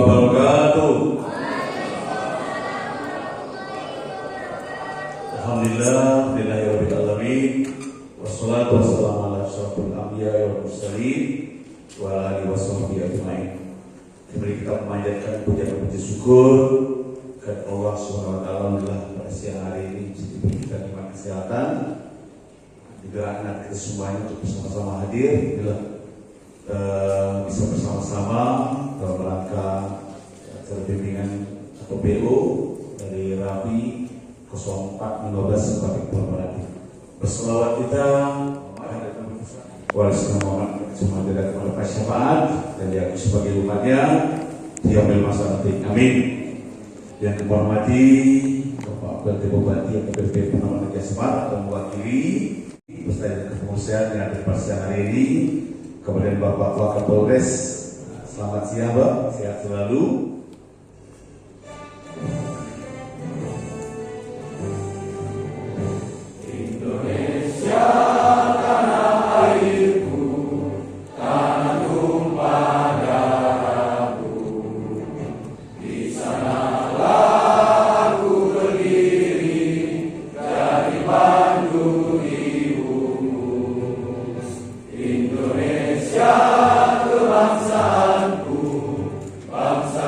wabarakatuh. Alhamdulillah, Rabbil alamin. Wassalatu wassalamu ala asyrofil anbiya'i wal mursalin wa ala alihi washabbihi ajmain. Kembali kita memanjatkan puja dan puji syukur kepada Allah Subhanahu wa taala. Alhamdulillah pada siang hari ini diberi kita nikmat kesehatan. Juga anak kita semuanya untuk bersama-sama hadir. Alhamdulillah bisa bersama-sama dalam rangka acara bimbingan atau BO dari Rabi 0415 Kabupaten Kepulauan Meranti. Berselawat kita Walisna Muhammad semua tidak kepada syafaat dan diakui sebagai umatnya diambil masa nanti. Amin. Yang kami hormati Bapak Bupati Bupati yang PPP Penambangan Jasmar atau mewakili beserta kepengurusan yang ada pada siang hari ini. Kemudian Bapak Wakapolres, selamat siang Pak, sehat selalu. Bangsa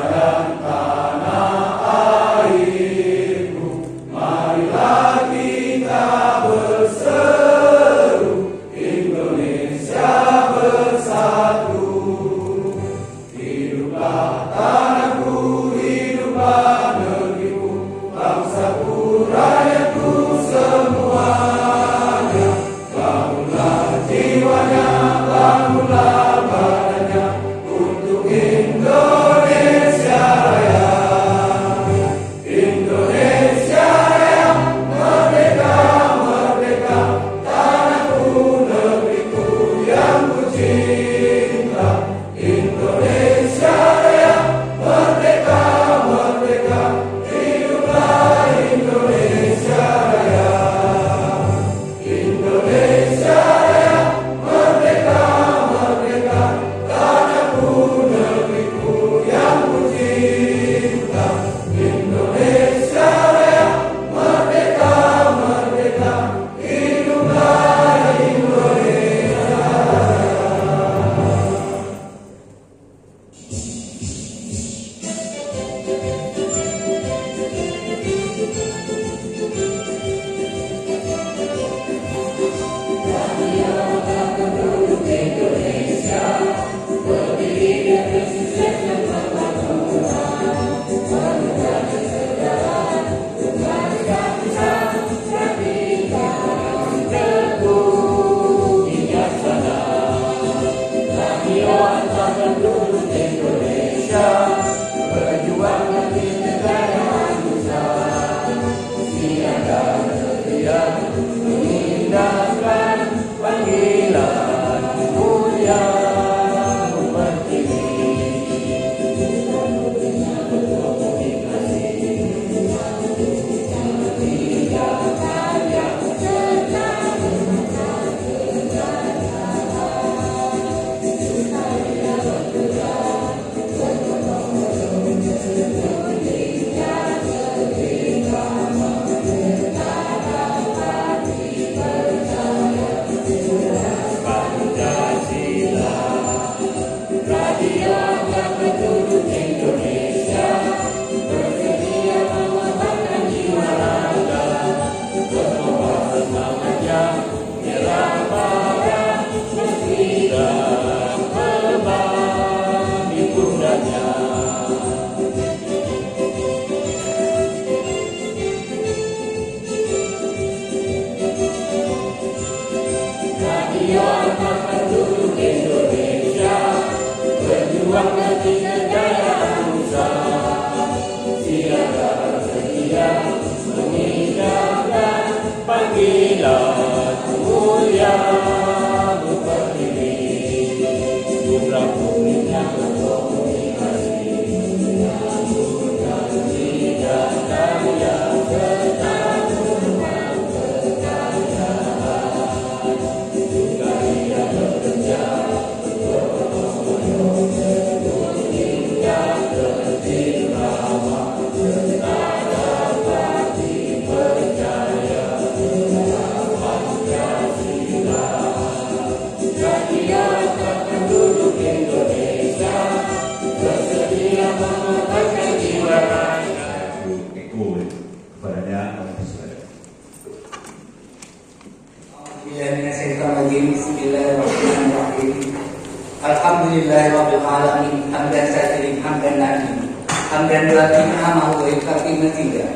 Alhamdulillahirabbil alamin hamdan katsiran hamdan na'iman hamdan yu'ti ni'amahu wa yukafi mazida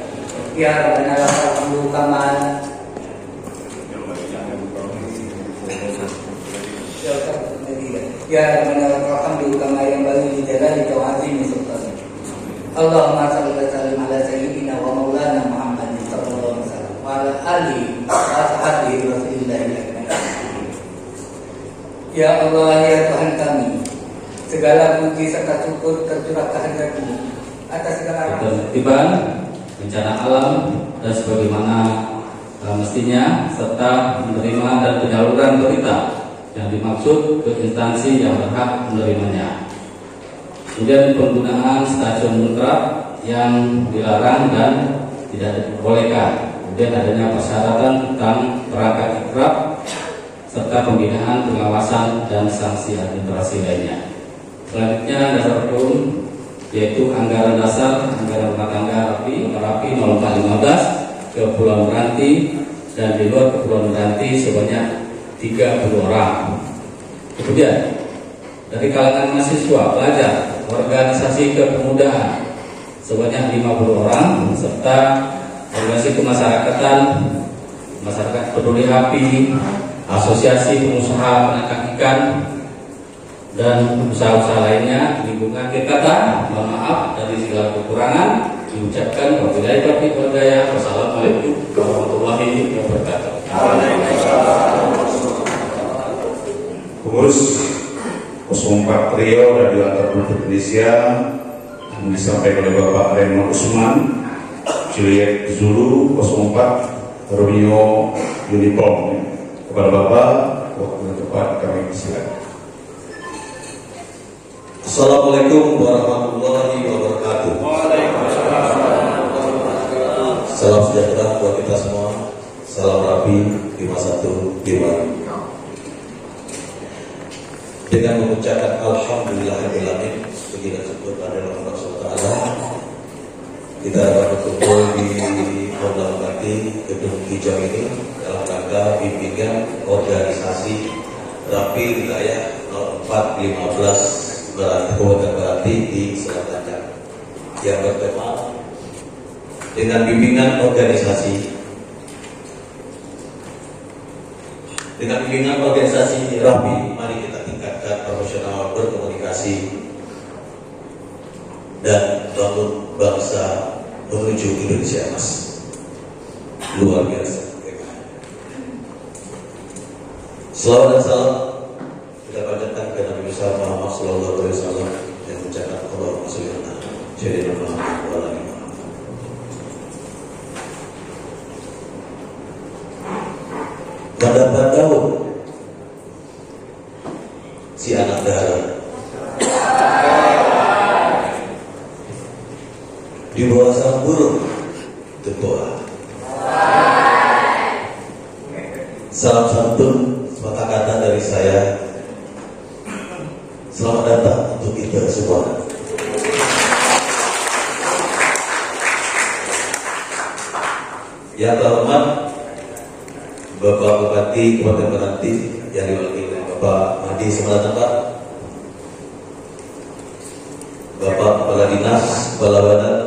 ya rabbana lakal hamdu kama ya rabbana lakal hamdu kama yanbaghi li jalalika wa 'azimi sultanik. Allahumma shalli wa sallim ala sayyidina wa maulana Muhammadin sallallahu alaihi wasallam wa ala alihi wa sahbihi Rasulillahil akbar. Ya Allah, ya Tuhan kami, segala puji serta syukur tercurah kehadirat-Mu atas segala ketertiban, bencana alam dan sebagaimana mestinya, serta menerima dan penyaluran berita yang dimaksud ke instansi yang berhak menerimanya. Kemudian penggunaan stasiun mutlak yang dilarang dan tidak diperbolehkan. Kemudian adanya persyaratan tentang perangkat ikrab serta pembinaan, pengawasan dan sanksi administrasi lainnya. Selanjutnya dasar hukum yaitu anggaran dasar anggaran rumah tangga Merapi 0415 Kepulauan Meranti dan di luar Kepulauan Meranti sebanyak 30 orang. Kemudian dari kalangan mahasiswa, pelajar, organisasi kepemudaan sebanyak 50 orang serta organisasi kemasyarakatan, masyarakat peduli api, asosiasi pengusaha penangkap ikan dan usaha-usaha lainnya lingkungan kita. Mohon maaf dari segala kekurangan diucapkan wabillahi taufiq wal hidayah. Wassalamualaikum warahmatullahi wabarakatuh. Pengurus 04 Riau Radio Antar Indonesia yang disampaikan oleh Bapak Raymond Usman, Juliet Zulu 04 Romeo Uniform. Kepada Bapak, waktu yang tepat kami persilakan. Assalamualaikum warahmatullahi wabarakatuh. Salam sejahtera buat kita semua. Salam Rapi 51 Dewa. Dengan mengucapkan alhamdulillahirobbilalamin, puji dan syukur pada Allah SWT, kita dapat berkumpul di Pondok Bakti Gedung Hijau ini dalam rangka bimbingan organisasi Rapi Wilayah 0415 Kabupaten Meranti di Selat Panjang yang bertema dengan bimbingan organisasi Rapi, mari kita tingkatkan profesional berkomunikasi dan bangun bangsa menuju Indonesia Emas. Luar biasa. Selawat dan salam kita panjatkan ke Nabi besar Muhammad sallallahu alaihi wasallam yang mengucapkan Allahumma shalli ala sayyidina Muhammad wa ala alihi Muhammad. Mendapat daun si anak dara di bawah sang burung terdoa. Salam santun sepatah kata dari saya. Selamat datang untuk kita semua. Yang terhormat Bapak Bupati Kabupaten Meranti yang diwakili oleh Bapak Madi Semalatan, Bapak Kepala Dinas Kepala Badan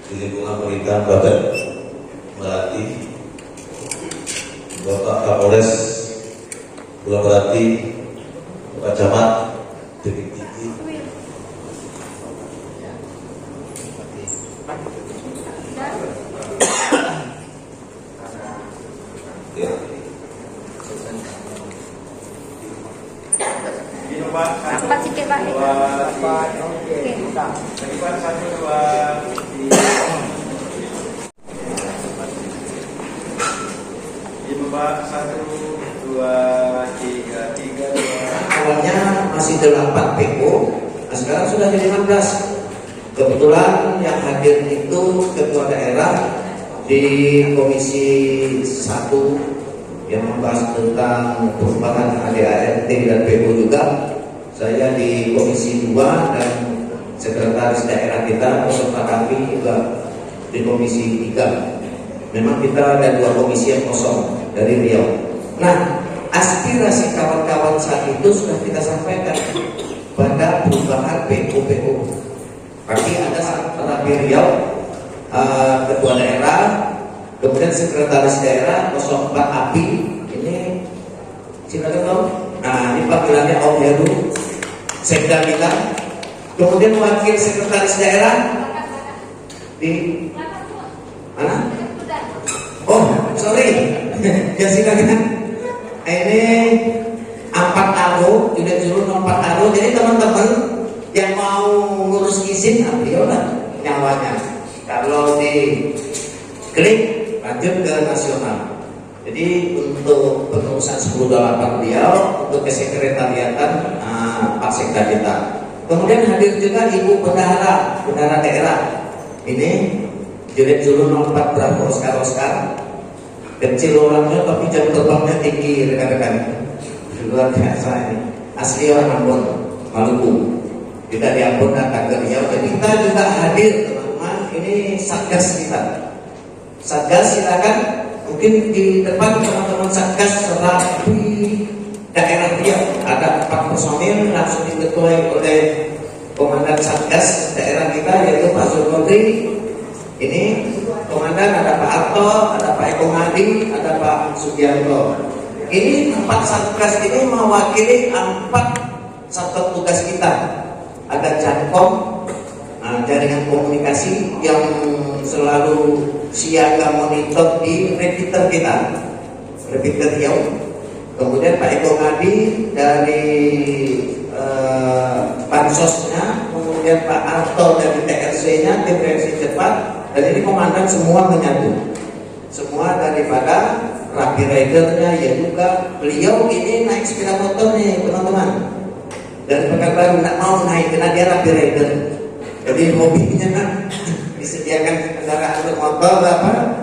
di lingkungan pemerintahan Kabupaten Meranti, Bapak Kapolres Pulau Meranti, Bapak Camat, Tebing Tinggi, Cepat sikit Pak. Awalnya masih 8 PO, nah sekarang sudah jadi 16. Kebetulan yang hadir itu ketua daerah di Komisi 1 yang membahas tentang perubahan ADART dan PO juga. Saya di Komisi 2 dan sekretaris daerah kita beserta kami juga di Komisi 3. Memang kita ada 2 komisi yang kosong dari Riau. Nah, aspek aspirasi kawan-kawan saat itu sudah kita sampaikan pada perubahan PU. Tapi ada Rabi Riau, ketua daerah, kemudian sekretaris daerah 04 API, ini silakan Om. Nah, ini panggilannya Om Heru Sekda kita. Kemudian wakil sekretaris daerah di mana? Oh, sorry. Ya silakan. Ini 4 ARO, tidak juru 4 ARO. Jadi teman-teman yang mau ngurus izin, ayolah nyawanya. Kalau di klik lanjut ke nasional. Jadi untuk pengurusan 1028 beliau, untuk kesekretariatan Pak Sekda kita. Kemudian hadir juga Ibu Bendahara daerah. Ini Unit Julu 04 Bravo Oscar. Kecil orangnya tapi jam terbangnya tinggi, rekan-rekan. Luar biasa ini. Asli orang Ambon, Maluku. Kita di Ambon datang ke Riau. Jadi kita juga hadir, teman-teman. Ini Satgas kita. Satgas silakan. Mungkin di depan teman-teman Satgas Rapi daerah Riau ada 4 personil langsung diketuai oleh Komandan Satgas daerah kita yaitu Pak Zulkondri. Ini komandan ada Pak Arto, ada Pak Eko Madi, ada Pak Sugianto. Ini 4 Satgas ini mewakili 4 satuan tugas kita. Ada Jankom, jaringan komunikasi yang selalu siaga monitor di repeater kita, repeater Riau. Kemudian Pak Eko Madi dari Pansosnya, kemudian Pak Arto dari TRC-nya, tim reaksi cepat. Dan ini komandan semua menyatu. Semua daripada Rapi Ridernya ya juga. Beliau ini naik sepeda motor nih teman-teman. Dari Pekanbaru tidak mau naik karena dia Rapi Rider. Jadi hobinya kan disediakan kendaraan bermotor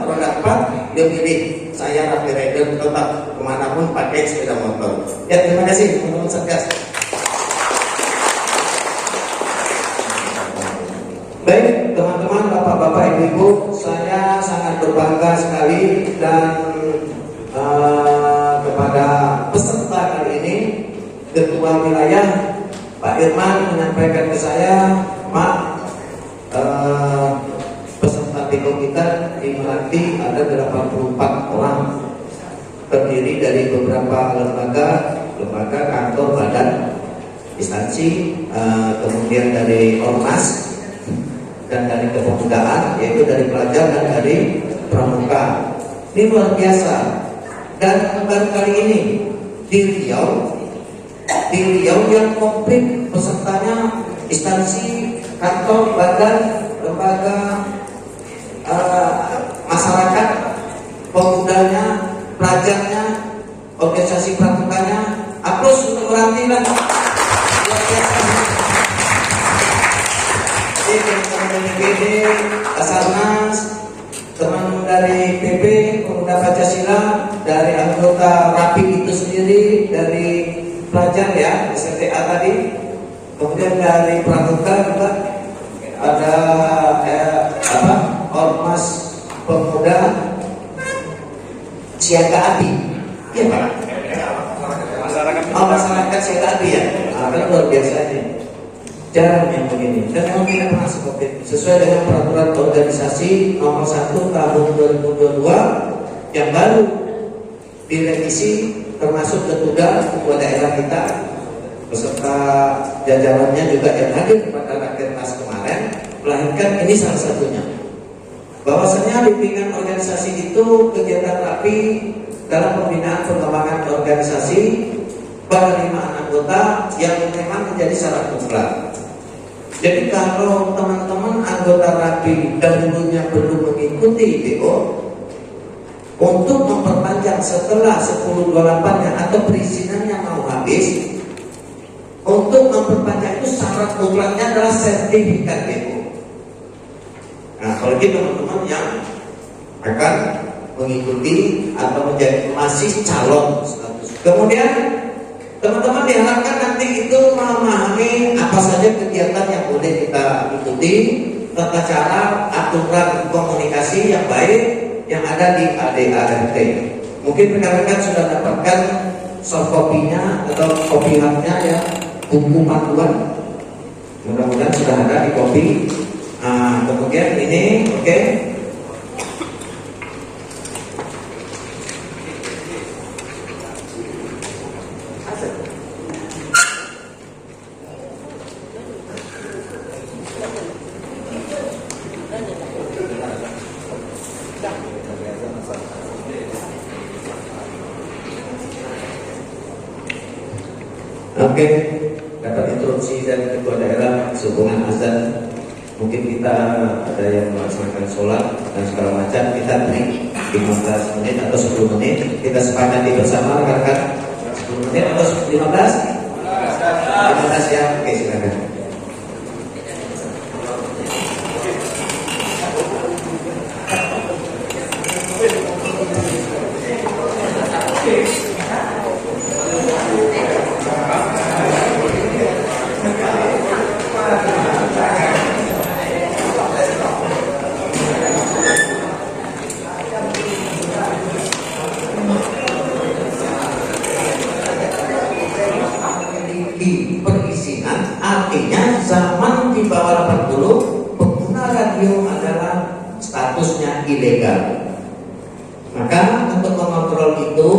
roda 4. Dia pilih saya Rapi Rider tetap kemanapun pakai sepeda motor. Ya terima kasih teman-teman Satgas. Baik teman-teman, bapak-bapak, ibu-ibu, saya sangat berbangga sekali dan kepada peserta kali ini, Ketua Wilayah Pak Irman menyampaikan ke saya, Pak, peserta TIKO kita di Meranti ada 84 orang, terdiri dari beberapa lembaga, kantor, badan, instansi, kemudian dari Ormas, dan dari kepemudaan, yaitu dari pelajar dan dari pramuka. Ini luar biasa. Dan baru kali ini di Riau yang komplit pesertanya instansi, kantor, badan, lembaga, masyarakat, pemudanya, pelajarnya, organisasi pramukanya. Aplaus untuk Meranti lah. Luar biasa. Teman-teman dari BD, Basarnas, teman dari PP, Pemuda Pancasila, dari anggota Rapi itu sendiri, dari pelajar ya, SMTA tadi, kemudian dari pramuka juga ada Ormas Pemuda Siaga Api, iya Pak? Masyarakat Siaga Api ya, kan luar biasa ini. Jarang yang begini, dan memang tidak pernah seperti itu. Sesuai dengan peraturan organisasi nomor 1 tahun 2022 yang baru direvisi, termasuk ketua daerah kita beserta jajarannya juga yang hadir pada Rakernas kemarin, melahirkan ini salah satunya. Bahwasanya bimbingan organisasi itu kegiatan Rapi dalam pembinaan pengembangan organisasi penerimaan anggota yang memang menjadi syarat mutlak. Jadi kalau teman-teman anggota Rapi dahulunya belum mengikuti IPO, untuk memperpanjang setelah 1028-nya atau perizinannya mau habis, untuk memperpanjang itu syarat mutlaknya adalah sertifikat IPO. Nah, kalau gitu teman-teman yang akan mengikuti atau menjadi masih calon status. Kemudian teman-teman diharapkan nanti itu memahami apa saja kegiatan yang boleh kita ikuti, tata cara, aturan komunikasi yang baik yang ada di ADART. Mungkin rekan-rekan sudah dapatkan soft copy-nya atau copy hardnya ya, buku panduan. Mudah-mudahan sudah ada di copy. Kemudian ini, oke. Oke, dapat instruksi dari ketua daerah sehubungan azan. Mungkin kita ada yang melaksanakan sholat dan segala macam. Kita beri 15 menit atau 10 menit. Kita sepakati bersama rekan-rekan 10 menit atau 15? 15 ya. Oke, silakan. Perizinan artinya zaman di bawah 80 pengguna radio adalah statusnya ilegal. Maka untuk mengontrol itu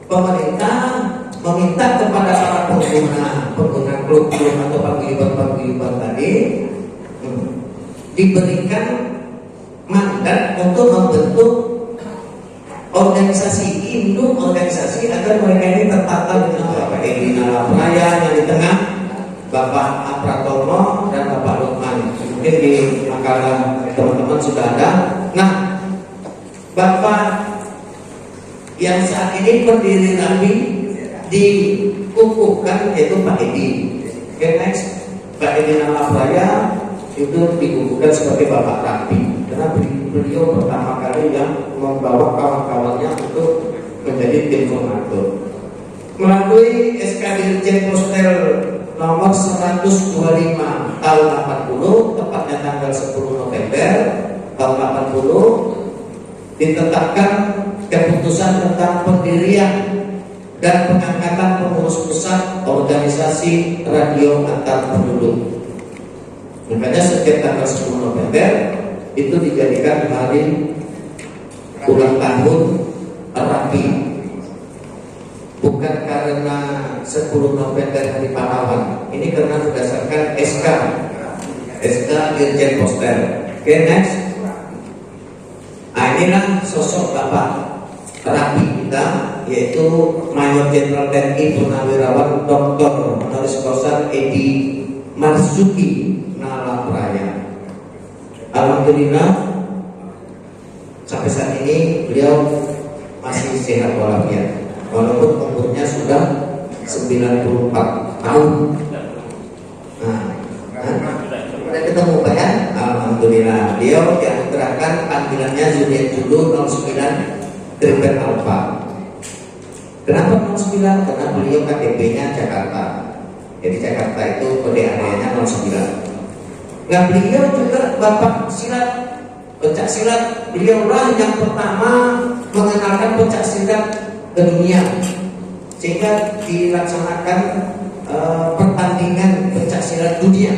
pemerintah meminta kepada para pengguna klub-klub atau paguyuban tadi diberikan mandat untuk membentuk organisasi induk organisasi agar mereka ini tertata dengan Bapak Edi Nalapraya yang di tengah, Bapak Apratomo dan Bapak Lukman. Mungkin di makalah teman-teman sudah ada. Nah, Bapak yang saat ini pendiri LABI dikukuhkan yaitu Pak Edi. Oke, next, Pak Edi Nalapraya itu dikukuhkan sebagai Bapak Rapi karena beliau pertama kali yang membawa kawan-kawannya untuk menjadi tim koordinator. Melalui SK Dirjen Postel nomor 125 tahun 80, tepatnya tanggal 10 November tahun 80, ditetapkan keputusan tentang pendirian dan pengangkatan pengurus pusat organisasi radio antar penduduk. Makanya setiap tanggal 10 November itu dijadikan hari ulang tahun Rapi. Bukan karena 10 November hari pahlawan. Ini karena berdasarkan SK Dirjen Postel. Oke, next. Nah, inilah sosok Bapak Rapi kita, yaitu Mayor Jenderal TNI Purnawirawan Dr. Honoris Causa Edi Marzuki Nalapraya. Alhamdulillah sampai saat ini beliau masih sehat walafiat, walaupun umurnya sudah 94 tahun. Udah ketemu Pak ya? Alhamdulillah. Beliau dianugerahkan panggilannya Zodiac Julu 09 Triple Alpha. Kenapa 09? Karena beliau KTP-nya Jakarta. Jadi Jakarta itu kode areanya 09. Nah, beliau juga Bapak silat, pencak silat. Beliaulah yang pertama mengenalkan pencak silat ke dunia, sehingga dilaksanakan pertandingan pencak silat dunia.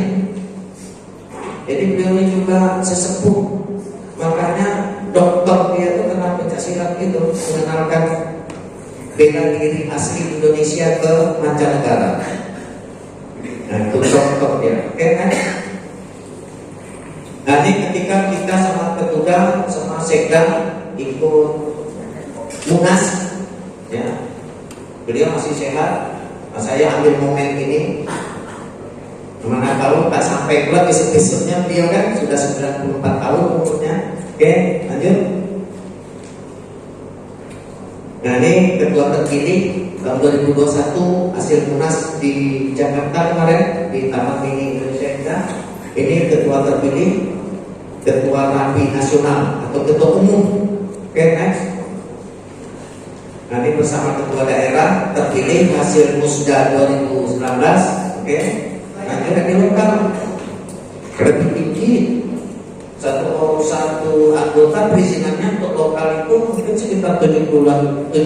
Jadi beliau ini juga sesepuh, makanya dokter dia itu kena pencak silat itu mengenalkan bela diri asli Indonesia ke mancanegara. Nah, itu dokter dia. Oke kan? Nanti ketika kita sama ketua sama sekda ikut munas, ya, beliau masih sehat. Nah, saya ambil momen ini, mana tahu tak sampai pula besok-besoknya beliau kan sudah 94 tahun umurnya. Oke, lanjut. Nah, ini ketua terpilih tahun 2021 hasil munas di Jakarta kemarin di Taman Mini Indonesia kita. Ini ketua terpilih, ketua Rapi Nasional atau ketua umum. Oke, next. Nanti bersama ketua daerah terpilih hasil musda 2019. Oke, nanti dari lokal lebih tinggi. Satu anggota perizinannya untuk lokal itu mungkin sekitar 75.000.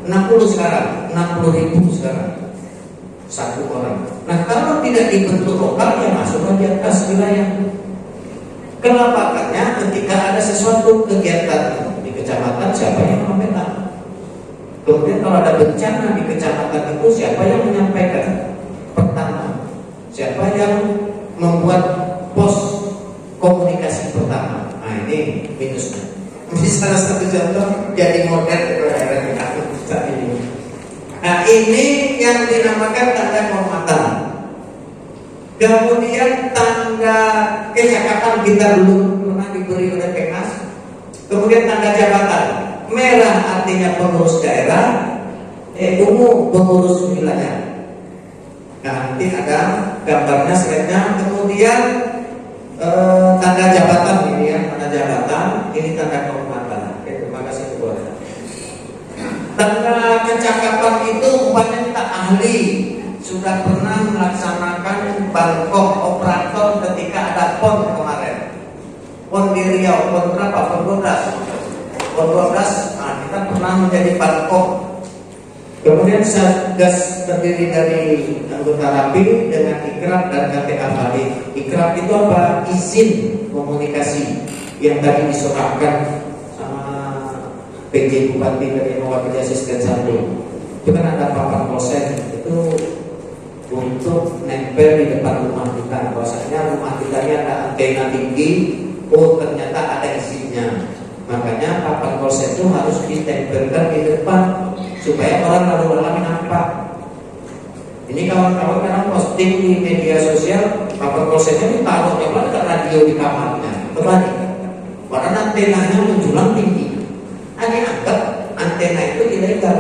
60 sekarang, 60.000 sekarang satu orang. Nah kalau tidak dibentuk lokal ya masuk di atas wilayah. Kelapakannya ketika ada sesuatu kegiatan di kecamatan, siapa yang memegang? Kemudian kalau ada bencana di kecamatan itu, siapa yang menyampaikan? Pertama, siapa yang membuat pos komunikasi pertama? Nah ini minusnya. Ini salah satu contoh jadi model di daerah kita ini. Nah ini yang dinamakan tanda kehormatan. Kemudian tanda kecakapan kita belum pernah diberi oleh PKS. Kemudian tanda jabatan, merah artinya pengurus daerah, ungu pengurus wilayah. Nah, nanti ada gambarnya, slide-nya. Kemudian tanda jabatan ini ya, tanda jabatan, ini tanda kehormatan. Oke, terima kasih buat. Tanda kecakapan itu umpamanya kita ahli, sudah pernah melaksanakan bangkok operator ketika ada PON kemarin. PON di Riau, PON berapa? PON 12. PON 12, nah kita pernah menjadi bangkok. Kemudian Satgas terdiri dari anggota RAPI dengan Ikrab dan KTA Bali. Ikrab itu apa? Izin komunikasi yang tadi diserahkan sama PJ Bupati dari mewakili asisten 1. Itu kan ada papan polsek itu untuk nempel di depan rumah kita. Bahwasanya rumah kita ini ada antena tinggi. Oh ternyata ada izinnya. Makanya papan polsek itu harus ditempelkan di depan supaya orang lalu lalang nampak. Ini kawan-kawan kadang posting di media sosial, papan polseknya ditaruh coba dekat radio di kamarnya, terbalik. Padahal antenanya menjulang tinggi. Dianggap antena itu ilegal.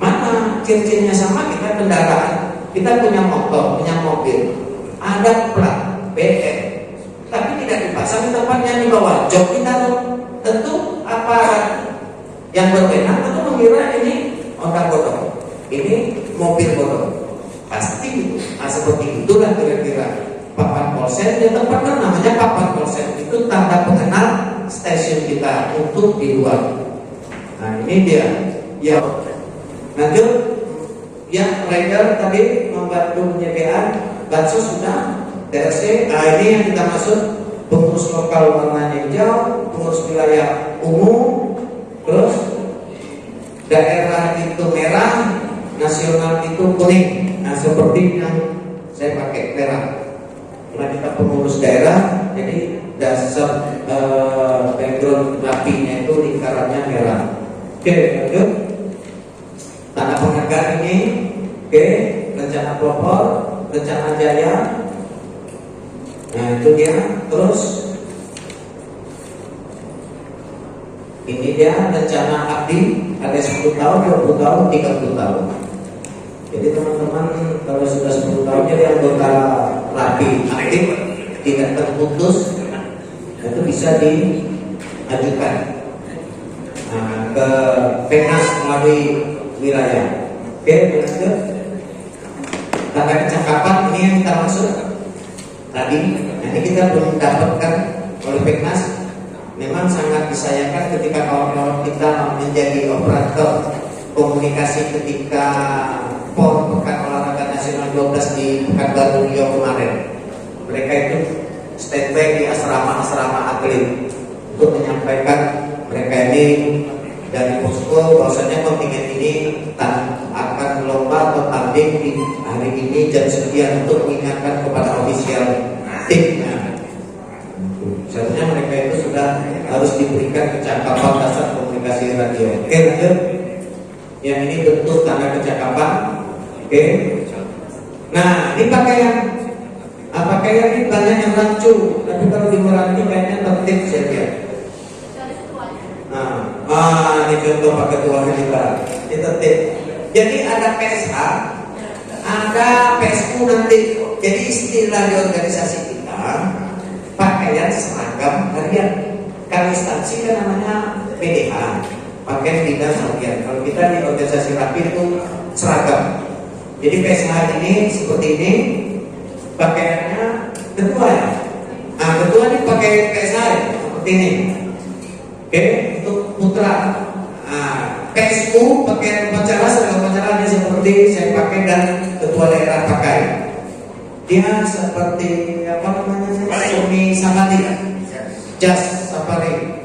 Mana ciri-cirinya sama? Kita kendaraan, kita punya motor, punya mobil, ada plat BM, tapi tidak dipasang di tempatnya, di bawah jok ditaruh. Tentu aparat yang berwenang tentu mengira ini orang bodong, ini mobil bodong, pasti. Nah, seperti itulah kira-kira papan polsek. Yang tempatkan namanya papan polsek, itu tanda pengenal stasiun kita untuk di luar. Nah ini dia. Ya, lanjut. Yang rider tadi membantu penyediaan bansos sudah, TRC. Nah ini yang kita maksud, pengurus lokal warnanya hijau, pengurus wilayah ungu, terus daerah itu merah, nasional itu kuning. Nah seperti yang saya pakai merah. Karena kita pengurus daerah, jadi dasar background rapinya itu lingkarannya merah. Oke, lanjut. Tanda penghargaan ini, oke, rencana pelopor, rencana jaya. Nah itu dia. Terus ini dia rencana abdi, ada 10 tahun, 20 tahun, 30 tahun. Jadi teman-teman kalau sudah 10 tahun jadi anggota RAPI aktif, tidak terputus, itu bisa diajukan ke PKS melalui wilayah. Oke, lanjut. Tanda kecakapan ini yang kita maksud tadi. Nanti kita belum dapatkan oleh PKS. Memang sangat disayangkan ketika kawan-kawan kita menjadi operator komunikasi ketika PON Pekan Olahraga Nasional 12 di Pekanbaru Riau kemarin. Mereka itu standby di asrama-asrama atlet untuk menyampaikan mereka ini dari posko bahwasanya kontingen ini akan lomba atau tanding di hari ini jam sekian untuk mengingatkan kepada ofisial timnya. Seharusnya mereka itu sudah harus diberikan kecakapan dasar komunikasi radio. Oke, lanjut. Yang ini bentuk tanda kecakapan. Oke. Nah, ini pakaian. Pakaian ini banyak yang rancu, tapi kalau di Meranti kayaknya tertib saja. Nah, ini contoh Pak Ketua kita. Ini tertib. Jadi ada PSH, ada PSU nanti. Jadi istilah di organisasi kita pakaian seragam harian. Kalau instansi kan namanya PDH, pakaian bidang harian. Kalau kita di organisasi RAPI itu seragam. Jadi PSH ini seperti ini, pakaiannya ketua ya. Nah ketua ini pakai PSH ya, seperti ini. Oke, untuk putra. Nah PSU pakai upacara, seragam upacara dia seperti saya pakai dan ketua daerah pakai. Dia seperti apa namanya? Semi safari, jas safari.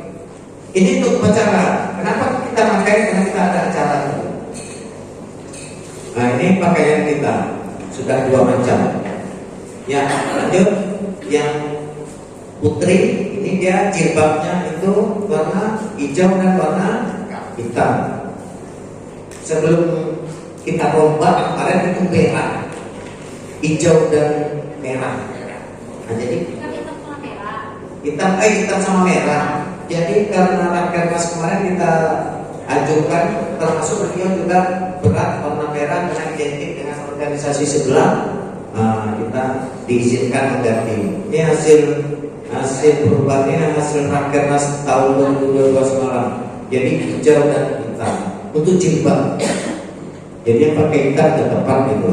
Ini untuk upacara. Kenapa kita pakai? Karena kita ada acara. Nah ini pakaian kita sudah 2 macam. Ya lanjut, yang putri ini dia jilbabnya itu warna hijau dan warna hitam. Sebelum kita rombak kemarin itu merah, hijau dan merah. Nah jadi hitam sama merah. Jadi karena rakernas kemarin kita ajukan, termasuk beliau juga berat warna merah dengan identik dengan organisasi sebelah. Nah, kita diizinkan mengganti. Ini hasil perubahannya, hasil rakernas tahun 2022 semalam. Jadi hijau dan hitam untuk jilbab. Jadi yang pakai hitam ke depan gitu,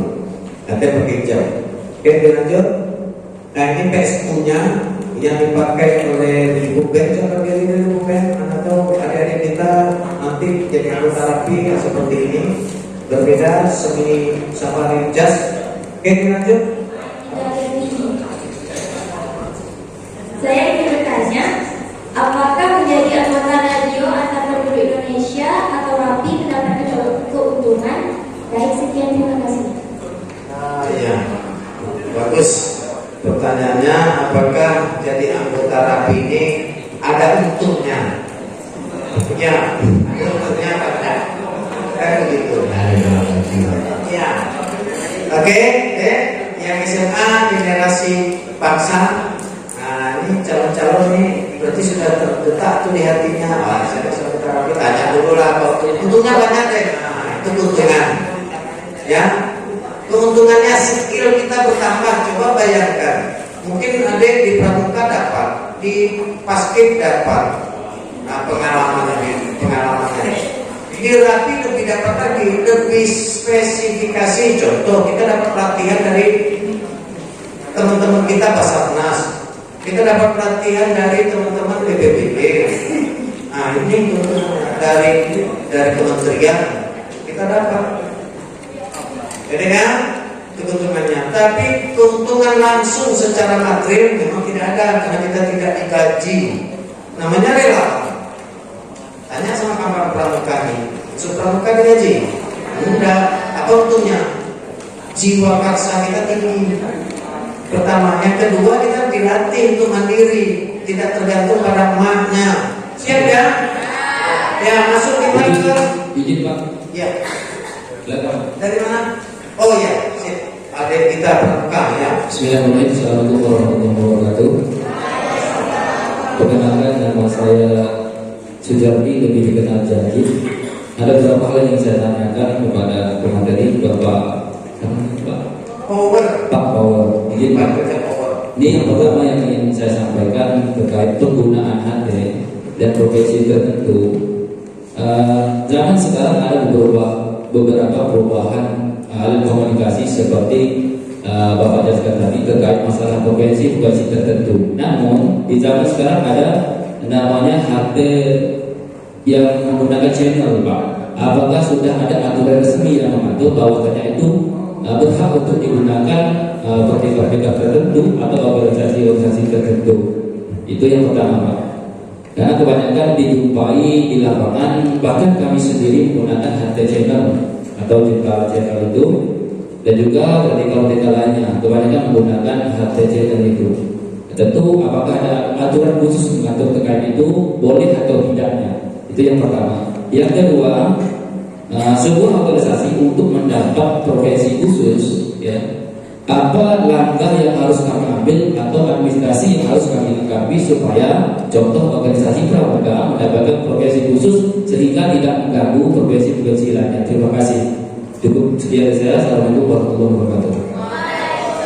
nanti pakai hijau. Oke, lanjut. Nah ini PSU-nya yang dipakai oleh Ibu Ben. Coba diri Ibu Ben, mana tahu adik-adik kita nanti jadi anggota rapi yang seperti ini, berbeda semi safari jas. Oke, lanjut. Saya ingin bertanya, apakah menjadi anggota radio Angkatan Guru Indonesia atau RAPI mendapat keuntungan? Baik, sekian, terima kasih. Nah, ya, bagus. Pertanyaannya, apakah jadi anggota RAPI ini ada untungnya? Ya, untungnya ada. Kan begitu. Ya. Oke, yang SMA generasi bangsa. Nah, ini calon-calon ini berarti sudah terdetak tuh di hatinya. Wah, saya sudah tanya dulu lah. Untungnya banyak deh. Nah, itu keuntungan. Ya, keuntungannya skill kita bertambah. Coba bayangkan, mungkin ada di pramuka dapat, di paskib dapat. Nah, pengalamannya. Di RAPI lebih dapat lagi, lebih spesifikasi. Contoh, kita dapat pelatihan dari teman-teman kita Basarnas, kita dapat pelatihan dari teman-teman BPBD. Nah ini dari kementerian kita dapat. Jadi kan keuntungannya, tapi keuntungan langsung secara material memang tidak ada karena kita tidak digaji. Namanya relawan. Tanya sama kawan pramuka nih, pramuka digaji? Enggak. Apa untungnya? Jiwa karsa kita tinggi. Pertama, yang kedua kita dilatih untuk mandiri, tidak tergantung pada emaknya. Siap ya? Ya, masuk di mana? Izin Pak. Ya. Silakan. Dari mana? Oh ya, siap. Ada kita pramuka ya. Bismillahirrahmanirrahim. Assalamualaikum warahmatullahi wabarakatuh. Perkenalkan, nama saya Sujardi, lebih dikenal Jadi. Ada beberapa hal yang saya tanyakan kepada pemateri Bapak Power. Pak Power. Izin Pak. Ini yang pertama yang ingin saya sampaikan terkait penggunaan HT dan profesi tertentu. Zaman sekarang ada beberapa perubahan alat komunikasi seperti Bapak jelaskan tadi terkait masalah profesi tertentu. Namun di zaman sekarang ada namanya HT yang menggunakan channel, Pak. Apakah sudah ada aturan resmi yang mengatur bahwasanya itu berhak untuk digunakan vertikal tertentu atau organisasi tertentu? Itu yang pertama, Pak. Karena kebanyakan dijumpai di lapangan, bahkan kami sendiri menggunakan HT channel atau channel itu, dan juga vertikal lainnya kebanyakan menggunakan HT channel itu. Tentu apakah ada aturan khusus mengatur terkait itu, boleh atau tidaknya? Itu yang pertama. Yang kedua, sebuah organisasi untuk mendapat profesi khusus, ya, apa langkah yang harus kami ambil atau administrasi yang harus kami lengkapi supaya contoh organisasi pramuka mendapatkan profesi khusus sehingga tidak mengganggu profesi lainnya. Terima kasih. Cukup sekian dari saya. Assalamualaikum warahmatullahi wabarakatuh.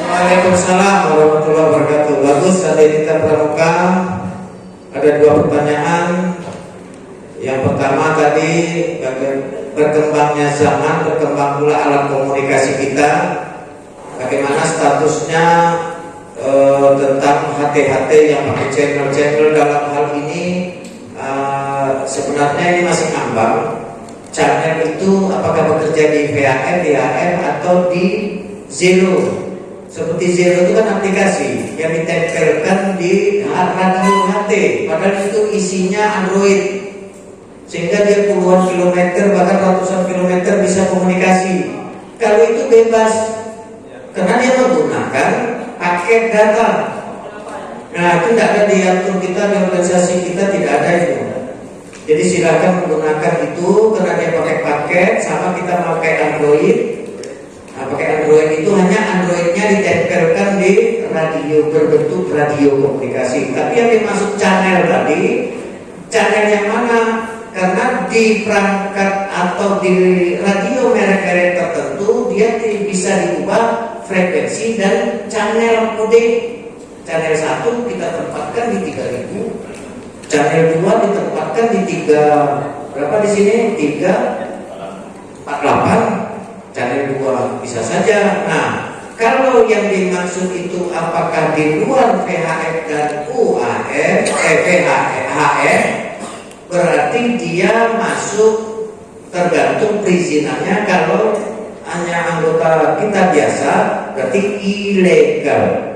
Waalaikumsalam warahmatullahi wabarakatuh. Bagus, ada kita pramuka. Ada 2 pertanyaan. Yang pertama tadi berkembangnya zaman, berkembang pula alat komunikasi kita. Bagaimana statusnya tentang HT-HT yang pakai channel-channel dalam hal ini? Sebenarnya ini masih ngambang. channel itu apakah bekerja di VHF, DHF atau di Zero. Seperti Zero itu kan aplikasi yang ditempelkan di radio HT, padahal itu isinya Android, sehingga dia puluhan kilometer bahkan ratusan kilometer bisa komunikasi. Kalau itu bebas, karena dia menggunakan paket data. Nah, itu tidak ada diatur kita di organisasi kita, tidak ada itu. Jadi silakan menggunakan itu karena dia pakai paket, sama kita pakai Android. Nah, pakai Android itu hanya Androidnya ditempelkan di radio berbentuk radio komunikasi. Tapi yang dimaksud channel tadi, channel yang mana? Karena di perangkat atau di radio merek-merek tertentu dia bisa diubah frekuensi dan channel kode. Channel 1 kita tempatkan di 3000, channel 2 ditempatkan di 3 berapa di sini? 348, channel 2 bisa saja. Nah, kalau yang dimaksud itu apakah di luar VHF dan UHF, VHF, berarti dia masuk tergantung perizinannya. Kalau hanya anggota kita biasa berarti ilegal,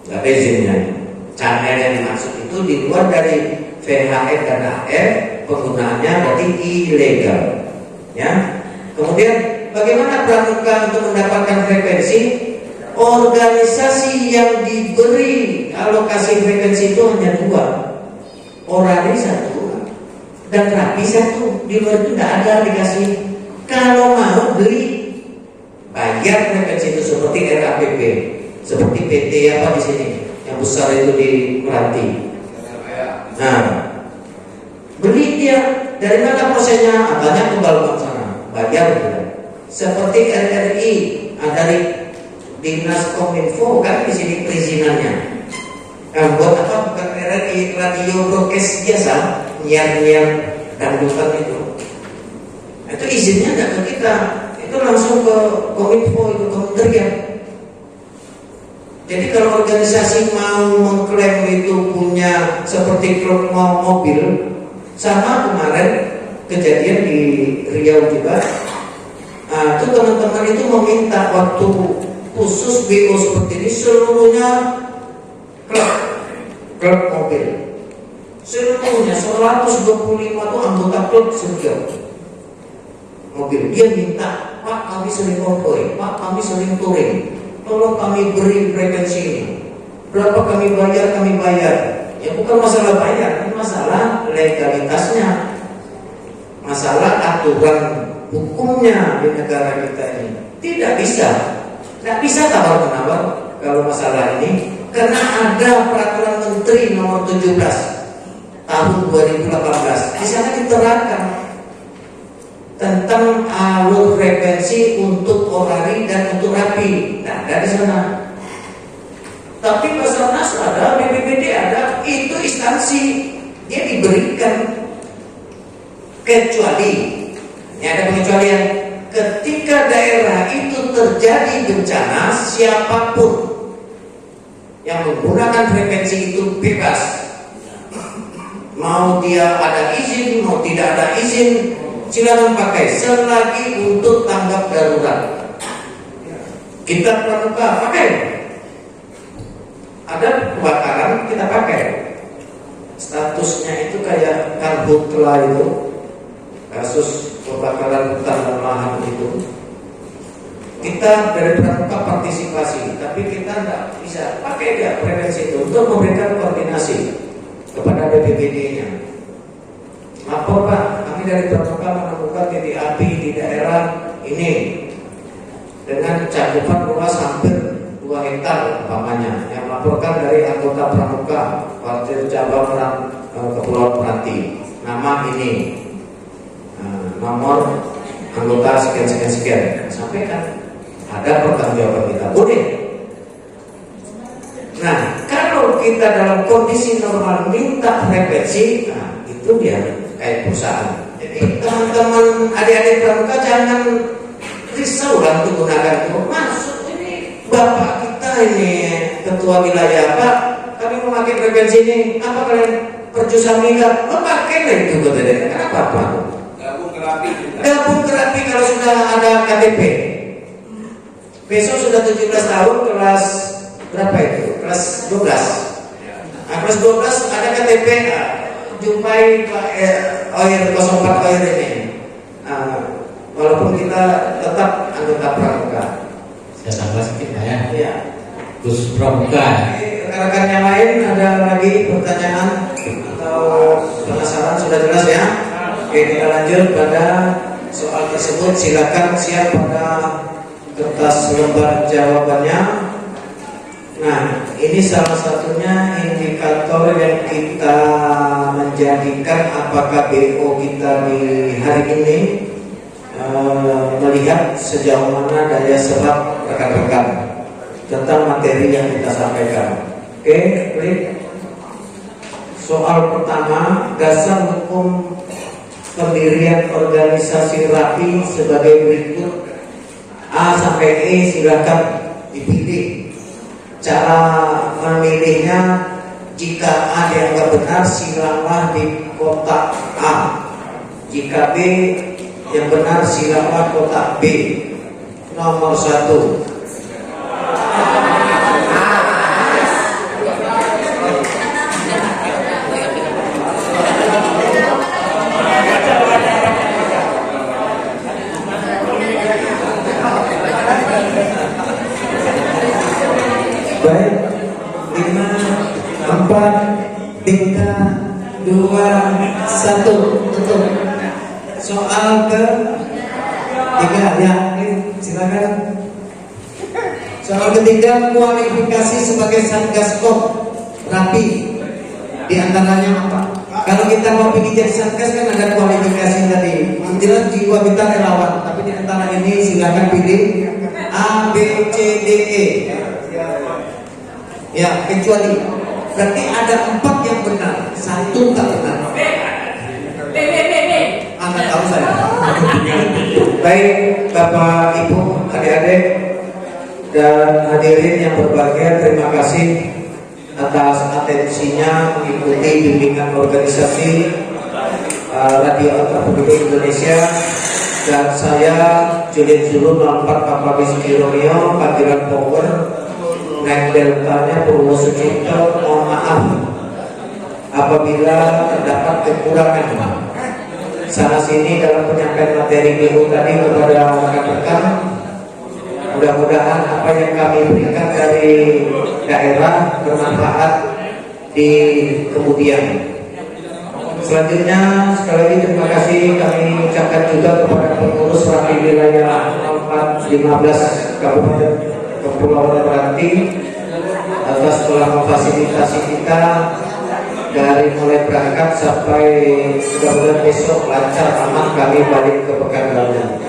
nggak ada izinnya. Channel yang dimaksud itu di luar dari VHF dan AF, penggunaannya berarti ilegal, ya. Kemudian bagaimana pramuka untuk mendapatkan frekuensi? Organisasi yang diberi alokasi frekuensi itu hanya 2, Orari 1 dan Rapi 1. Di luar itu tidak ada dikasih. Kalau mau beli, bayar frekuensi itu seperti RAPP, seperti PT apa di sini yang besar itu di Meranti. Nah, beli dia. Dari mana prosesnya? Tanya ke Balkon sana, bayar dia. Seperti RRI, dari Dinas Kominfo kan di sini perizinannya. Nah, buat apa? Bukan RRI, radio broadcast biasa, nyiar dangdutan itu. Itu izinnya tidak ke kita, itu langsung ke Kominfo, itu kementerian. Jadi kalau organisasi mau mengklaim itu punya seperti klub mau mobil, sama kemarin kejadian di Riau juga. Nah, itu teman-teman itu meminta waktu khusus BO seperti ini seluruhnya klub mobil, seluruhnya 125 itu anggota klub setiap mobil. Dia minta, Pak kami sering konvoy, Pak kami sering touring, tolong kami beri frekuensi ini. Berapa kami bayar. Ya bukan masalah bayar, ini masalah legalitasnya, masalah aturan hukumnya di negara kita ini. Tidak bisa tawar-menawar kalau masalah ini, karena ada peraturan Menteri nomor 17 tahun 2018. Di sana diterangkan tentang alur frekuensi untuk orari dan untuk rapi. Nah, ada di sana. Tapi Basarnas ada, BPBD ada, itu instansi dia diberikan, kecuali ini ada pengecualian. Ketika daerah itu terjadi bencana, siapapun yang menggunakan frekuensi itu bebas. Mau dia ada izin, mau tidak ada izin, silakan pakai selagi untuk tanggap darurat. Kita pramuka pakai. Ada kebakaran kita pakai. Statusnya itu kayak karhutla itu, kasus kebakaran hutan dan lahan itu. Kita dari pramuka partisipasi, tapi kita tidak bisa pakai dia frekuensi itu untuk memberikan koordinasi kepada BPBD-nya. Lapor Pak, kami dari pramuka menemukan titik api di daerah ini dengan cakupan luas hampir 2 hektar umpamanya. Yang melaporkan dari anggota pramuka Wakil Cabang Kepulauan Meranti, nama ini, nomor anggota sekian, sampaikan. Ada pertanggungjawaban kita, boleh. Nah, kalau kita dalam kondisi normal minta frekuensi, nah itu dia kayak perusahaan. Jadi teman-teman adik-adik pramuka jangan risau lah untuk gunakan itu. Masuk ini bapak kita ini ketua wilayah, Pak kami memakai frekuensi ini, apa kalian perjusan minyak? Pakai lah itu katanya, kenapa Pak? Gabung ke Rapi kalau sudah ada KTP. Besok sudah 17 tahun, kelas berapa itu? Kelas 12. Nah, kelas 12 ada KTP. Jumpai Pak OIR 04 OIR ini. Walaupun kita tetap anggota pramuka. Saya tambah sedikit Pak ya. Iya. Gus Pramuka. Rekan-rekan yang lain ada lagi pertanyaan atau penasaran? Sudah jelas ya? Oke, kita lanjut pada soal tersebut. Silakan siap pada kertas lembar jawabannya. Nah, ini salah satunya indikator yang kita menjadikan apakah BO kita di hari ini melihat sejauh mana daya serap rekan-rekan tentang materi yang kita sampaikan. Oke, klik. Soal pertama, dasar hukum pendirian organisasi Rapi sebagai berikut. A sampai E silakan dipilih. Cara memilihnya, jika A dianggap benar silanglah di kotak A. Jika B yang benar silanglah kotak B. Nomor 1. Baik, 5, 4, 3, 2, 1. Tutup. Soal ke 3 ya, silakan. Soal ketiga, kualifikasi sebagai Satgas Kop Rapi di antaranya apa? Kalau kita mau pilih jadi Satgas kan ada kualifikasi tadi. Jelas jiwa kita relawan, tapi di antara ini silakan pilih A, B, C, D, E. Ya, kecuali berarti ada 4 yang benar, 1 tak benar. Anda tahu saya. Baik, Bapak, Ibu, adik-adik dan hadirin yang berbahagia, terima kasih atas atensinya mengikuti bimbingan organisasi Radio Antar Penduduk Indonesia. Dan saya Julian Zulu 04 Papa Rizky Romeo, panggilan Power. Naik deltanya Purwo Sucipto, mohon maaf apabila terdapat kekurangan sana sini dalam penyampaian materi BO tadi kepada rekan-rekan. Mudah-mudahan apa yang kami berikan dari daerah bermanfaat di kemudian. Selanjutnya sekali lagi terima kasih kami ucapkan juga kepada pengurus Rapi wilayah 415 Kabupaten Kepulauan Meranti atas telah memfasilitasi kita dari mulai berangkat sampai mudah-mudahan besok lancar aman kami balik ke Pekanbaru.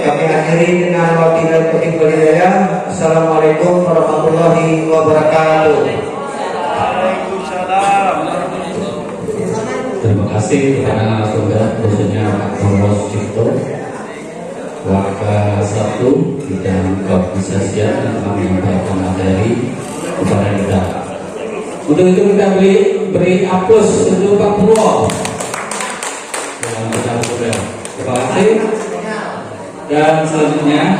Kami akhiri dengan wabillahi taufiq wal hidayah. Assalamualaikum warahmatullahi wabarakatuh. Terima kasih kepada narasumber khususnya Pak Purwo Sucipto, Wakil 1 bidang keorganisasian yang menyampaikan materi kepada kita. Untuk itu kita beri aplaus untuk Pak Purwo. Terima kasih. Dan selanjutnya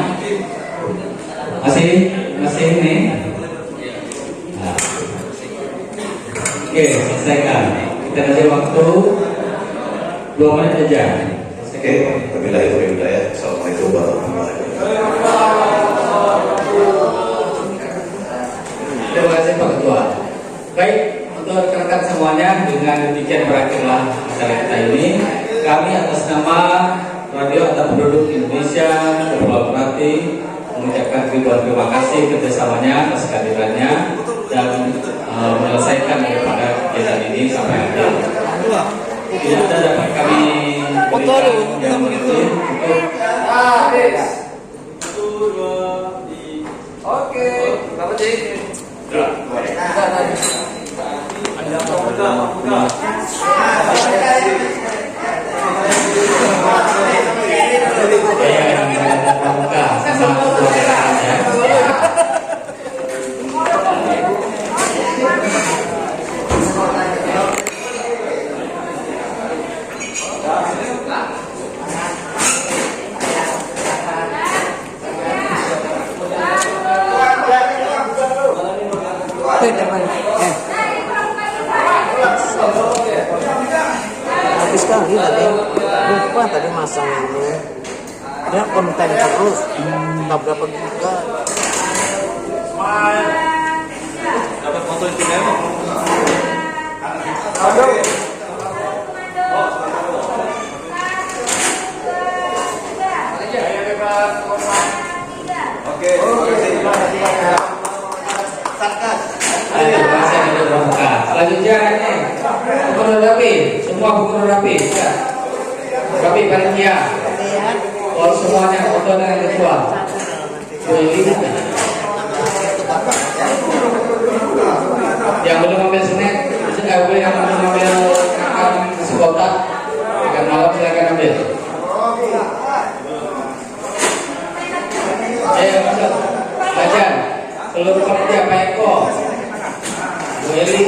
masih ini. Nah. Oke, selesaikan. Kita kasih waktu 2 menit aja. Oke, wabillahi taufiq wal hidayah. Assalamualaikum warahmatullahi wabarakatuh. Terima kasih Pak Ketua. Baik, untuk rekan-rekan semuanya, dengan demikian berakhirlah acara kita ini. Kami atas nama Radio Antar Penduduk Indonesia Kepulauan Meranti mengucapkan ribuan terima kasih kerjasamanya atas kehadirannya dan menyelesaikan daripada kegiatan ini sampai akhir. Tidak dapat kami berikan yang penting untuk Oke, Bapak Cik. Habis sekali tadi lupa tadi masang ini. Dia konten terus. Tak berapa juga. Dapat foto itu Oke, Selanjutnya ini gubernur rapi, semua gubernur rapi, ya. Rapi panitia, all semuanya foto dengan ketua. Yang belum ambil snack, yang belum ambil nasi kotak, makan malam silakan ambil. Ayo masuk, baca seluruh panitia Pak Eko, Bu Eli.